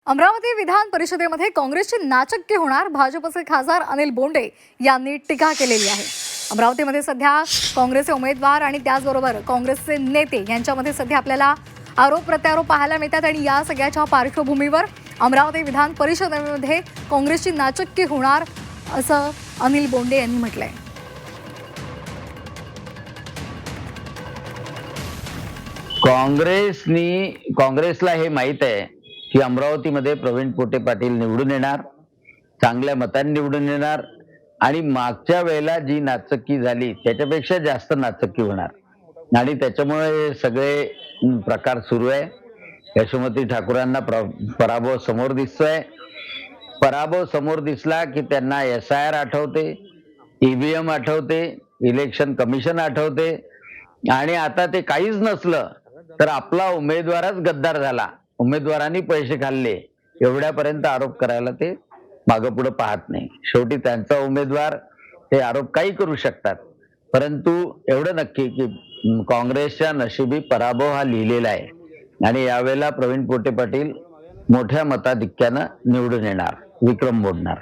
अमरावती विधान परिषदेमध्ये काँग्रेसची नाचक्की होणार, भाजपचे खासदार अनिल बोंडे यांनी टीका केलेली आहे। अमरावतीमध्ये सध्या काँग्रेसचे उमेदवार आणि त्याचबरोबर काँग्रेसचे नेते यांच्यामध्ये सध्या आपल्याला आरोप प्रत्यारोप पाहायला मिळतात आणि या सगळ्याच्या पार्श्वभूमीवर अमरावती विधान परिषदेमध्ये काँग्रेसची नाचक्की होणार असं अनिल बोंडे यांनी म्हटलंय। काँग्रेसला हे माहित आहे की अमरावतीमध्ये प्रवीण पोटे पाटील निवडून येणार, चांगल्या मतांनी निवडून येणार आणि मागच्या वेळेला जी नाचक्की झाली त्याच्यापेक्षा जास्त नाचक्की होणार आणि त्याच्यामुळे हे सगळे प्रकार सुरू आहे। यशोमती ठाकूरांना पराभव समोर दिसतोय। पराभव समोर दिसला की त्यांना SIR आठवते, EVM आठवते, इलेक्शन कमिशन आठवते आणि आता ते काहीच नसलं तर आपला उमेदवारच गद्दार झाला, उमेदवारांनी पैसे खाल्ले एवढ्यापर्यंत आरोप करायला ते मागं पुढे पाहत नाही। शेवटी त्यांचा उमेदवार हे आरोप काही करू शकतात, परंतु एवढं नक्की की काँग्रेसच्या नशिबी पराभव हा लिहिलेला आहे आणि यावेळेला प्रवीण पोटे पाटील मोठ्या मताधिक्यानं निवडून येणार, विक्रम मोडणार।